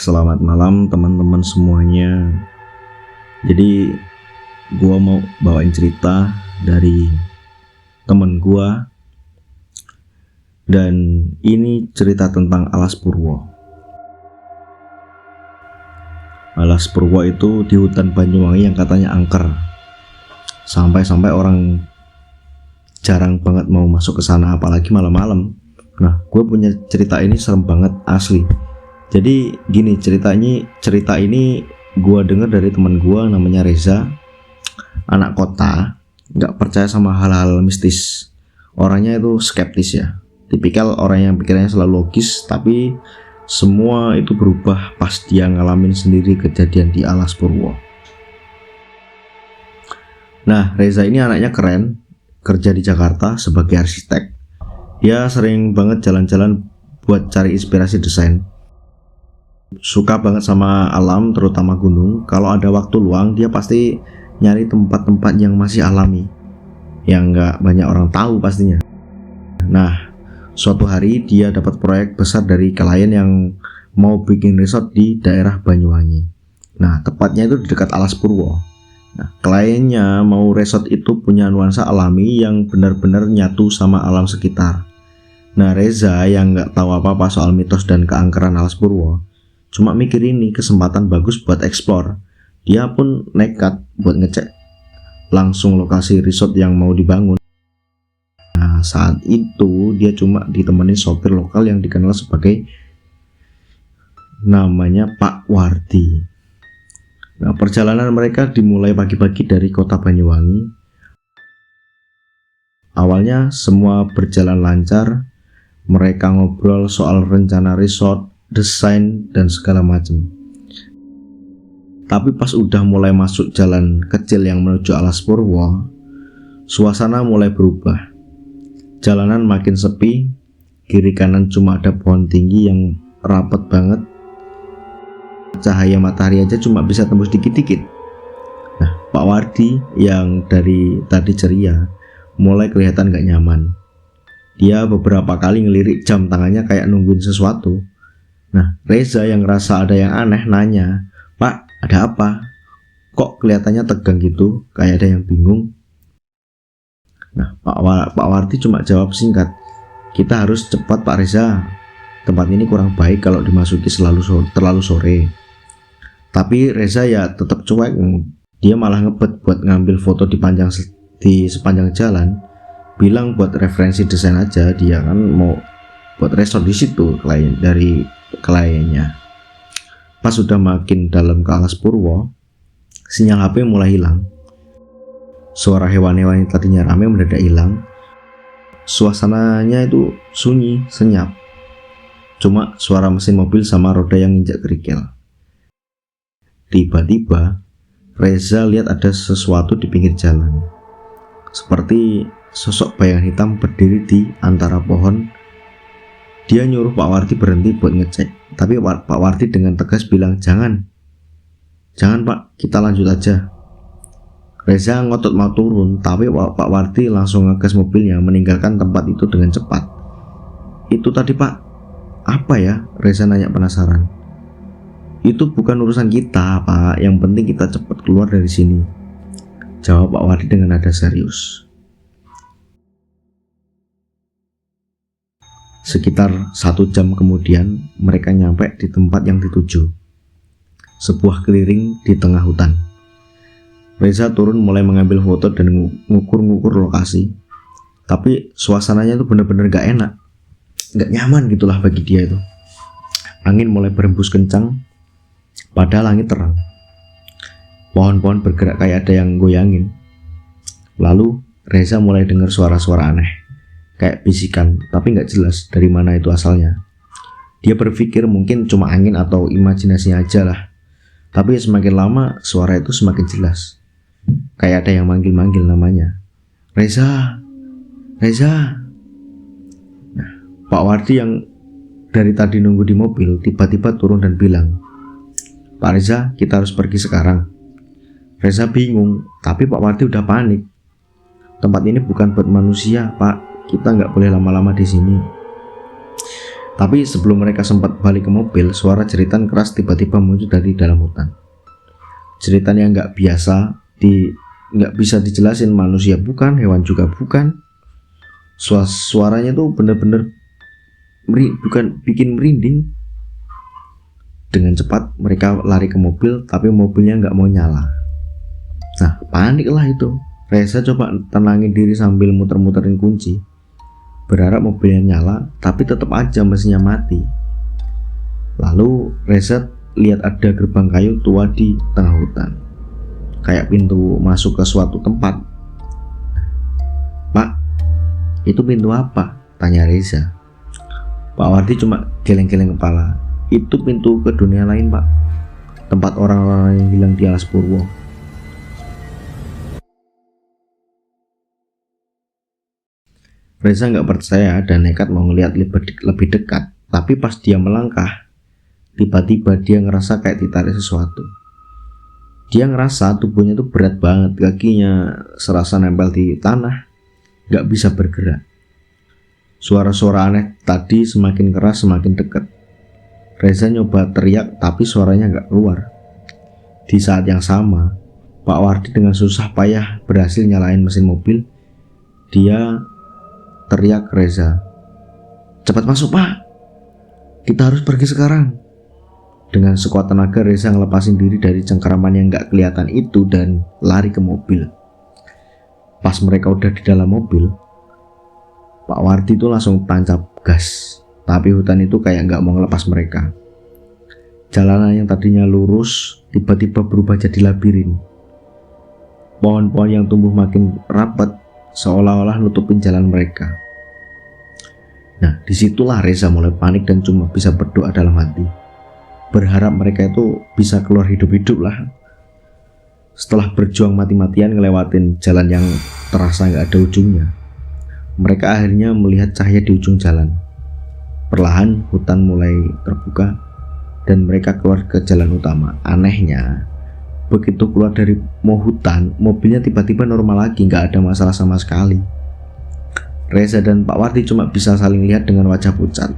Selamat malam teman-teman semuanya. Jadi gua mau bawain cerita dari temen gua. Dan ini cerita tentang Alas Purwo. Alas Purwo itu di hutan Banyuwangi yang katanya angker. Sampai-sampai orang jarang banget mau masuk ke sana, apalagi malam-malam. Nah, gue punya cerita ini serem banget asli. Jadi gini, cerita ini gue denger dari teman gue namanya Reza, anak kota, nggak percaya sama hal-hal mistis. Orangnya itu skeptis ya, tipikal orang yang pikirannya selalu logis, tapi semua itu berubah pas dia ngalamin sendiri kejadian di Alas Purwo. Nah, Reza ini anaknya keren, kerja di Jakarta sebagai arsitek. Dia sering banget jalan-jalan buat cari inspirasi desain. Suka banget sama alam, terutama gunung. Kalau ada waktu luang, dia pasti nyari tempat-tempat yang masih alami, yang nggak banyak orang tahu pastinya. Nah, suatu hari dia dapat proyek besar dari klien yang mau bikin resort di daerah Banyuwangi. Nah, tepatnya itu di dekat Alas Purwo. Nah, kliennya mau resort itu punya nuansa alami yang benar-benar nyatu sama alam sekitar. Nah, Reza yang nggak tahu apa-apa soal mitos dan keangkeran Alas Purwo, cuma mikir ini kesempatan bagus buat eksplor. Dia pun nekat buat ngecek langsung lokasi resort yang mau dibangun. Nah, saat itu dia cuma ditemani sopir lokal yang dikenal sebagai namanya Pak Wardi. Nah, perjalanan mereka dimulai pagi-pagi dari kota Banyuwangi. Awalnya semua berjalan lancar. Mereka ngobrol soal rencana resort, desain, dan segala macam. Tapi pas udah mulai masuk jalan kecil yang menuju Alas Purwo, suasana mulai berubah. Jalanan makin sepi, kiri kanan cuma ada pohon tinggi yang rapat banget. Cahaya matahari aja cuma bisa tembus dikit-dikit. Nah, Pak Wardi yang dari tadi ceria mulai kelihatan gak nyaman. Dia beberapa kali ngelirik jam tangannya kayak nungguin sesuatu. Nah, Reza yang ngerasa ada yang aneh nanya, "Pak, ada apa? Kok kelihatannya tegang gitu, kayak ada yang bingung?" Nah, Pak Wardi cuma jawab singkat, "Kita harus cepat Pak Reza. Tempat ini kurang baik kalau dimasuki terlalu sore." Tapi Reza ya tetap cuek. Dia malah ngebet buat ngambil foto di sepanjang jalan. Bilang buat referensi desain aja, dia kan mau buat resort di situ dari kliennya. Pas sudah makin dalam ke Alas Purwo, sinyal HP mulai hilang. Suara hewan-hewan yang tadinya ramai mendadak hilang. Suasananya itu sunyi, senyap. Cuma suara mesin mobil sama roda yang injak kerikil. Tiba-tiba Reza lihat ada sesuatu di pinggir jalan. Seperti sosok bayangan hitam berdiri di antara pohon. Dia nyuruh Pak Wardi berhenti buat ngecek. Tapi Pak Wardi dengan tegas bilang, Jangan Pak, kita lanjut aja." Reza ngotot mau turun, tapi Pak Wardi langsung ngegas mobilnya, meninggalkan tempat itu dengan cepat. "Itu tadi Pak, apa ya?" Reza nanya penasaran. "Itu bukan urusan kita Pak, yang penting kita cepat keluar dari sini," jawab Pak Wardi dengan nada serius. Sekitar 1 jam kemudian, mereka nyampe di tempat yang dituju. Sebuah clearing di tengah hutan. Reza turun mulai mengambil foto dan ngukur-ngukur lokasi. Tapi suasananya itu benar-benar gak enak, gak nyaman gitulah bagi dia itu. Angin mulai berembus kencang, padahal langit terang. Pohon-pohon bergerak kayak ada yang goyangin. Lalu Reza mulai dengar suara-suara aneh, kayak bisikan, tapi nggak jelas dari mana itu asalnya. Dia berpikir mungkin cuma angin atau imajinasinya aja lah. Tapi semakin lama suara itu semakin jelas, kayak ada yang manggil-manggil namanya, "Reza, Reza." Nah, Pak Wardi yang dari tadi nunggu di mobil tiba-tiba turun dan bilang, "Pak Reza, kita harus pergi sekarang." Reza bingung, tapi Pak Wardi udah panik. "Tempat ini bukan buat manusia Pak, kita nggak boleh lama-lama di sini." Tapi sebelum mereka sempat balik ke mobil, suara jeritan keras tiba-tiba muncul dari dalam hutan. Jeritan yang nggak biasa, nggak bisa dijelasin, manusia bukan, hewan juga bukan. Suaranya tuh bener-bener bukan bikin merinding. Dengan cepat mereka lari ke mobil, tapi mobilnya nggak mau nyala. Nah, panik lah itu. Reza coba tenangin diri sambil muter-muterin kunci, berharap mobilnya nyala, tapi tetap aja mesinnya mati. Lalu Reza lihat ada gerbang kayu tua di tengah hutan, kayak pintu masuk ke suatu tempat. "Pak, itu pintu apa?" tanya Reza. Pak Wardi cuma geleng-geleng kepala. "Itu pintu ke dunia lain, Pak. Tempat orang-orang yang hilang di Alas Purwo." Reza nggak percaya dan nekat mau ngeliat lebih dekat. Tapi pas dia melangkah, tiba-tiba dia ngerasa kayak ditarik sesuatu. Dia ngerasa tubuhnya tuh berat banget, kakinya serasa nempel di tanah, nggak bisa bergerak. Suara-suara aneh tadi semakin keras, semakin dekat. Reza nyoba teriak, tapi suaranya nggak keluar. Di saat yang sama, Pak Wardi dengan susah payah berhasil nyalain mesin mobil. Dia teriak ke Reza, "Cepat masuk, Pak. Kita harus pergi sekarang." Dengan sekuat tenaga Reza ngelepasin diri dari cengkeraman yang gak kelihatan itu dan lari ke mobil. Pas mereka udah di dalam mobil, Pak Wardi itu langsung tancap gas. Tapi hutan itu kayak gak mau ngelepas mereka. Jalanan yang tadinya lurus tiba-tiba berubah jadi labirin. Pohon-pohon yang tumbuh makin rapat seolah-olah nutupin jalan mereka. Nah, disitulah Reza mulai panik dan cuma bisa berdoa dalam hati, berharap mereka itu bisa keluar hidup-hidup lah. Setelah berjuang mati-matian ngelewatin jalan yang terasa gak ada ujungnya, mereka akhirnya melihat cahaya di ujung jalan. Perlahan hutan mulai terbuka dan mereka keluar ke jalan utama. Anehnya, begitu keluar dari hutan, mobilnya tiba-tiba normal lagi, gak ada masalah sama sekali. Reza dan Pak Wardi cuma bisa saling lihat dengan wajah pucat,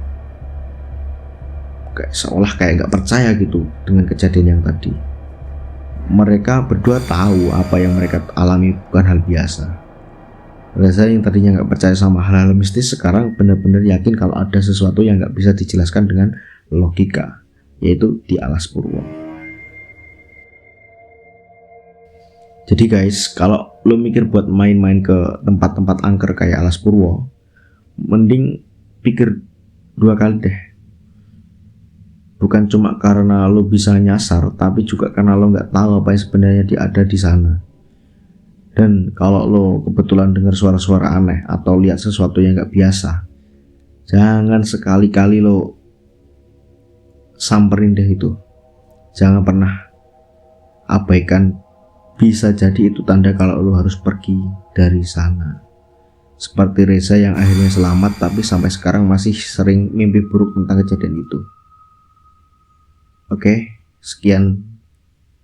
kayak seolah kayak gak percaya gitu dengan kejadian yang tadi. Mereka berdua tahu apa yang mereka alami bukan hal biasa. Reza yang tadinya gak percaya sama hal-hal mistis sekarang benar-benar yakin kalau ada sesuatu yang gak bisa dijelaskan dengan logika, yaitu di Alas Purwo. Jadi guys, kalau lo mikir buat main-main ke tempat-tempat angker kayak Alas Purwo, mending pikir 2 kali deh. Bukan cuma karena lo bisa nyasar, tapi juga karena lo nggak tahu apa yang sebenarnya ada di sana. Dan kalau lo kebetulan dengar suara-suara aneh atau lihat sesuatu yang nggak biasa, jangan sekali-kali lo samperin deh itu. Jangan pernah abaikan. Bisa jadi itu tanda kalau lo harus pergi dari sana. Seperti Reza yang akhirnya selamat, tapi sampai sekarang masih sering mimpi buruk tentang kejadian itu. Oke, sekian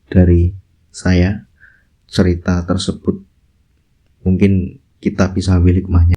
dari saya cerita tersebut. Mungkin kita bisa ambil hikmahnya.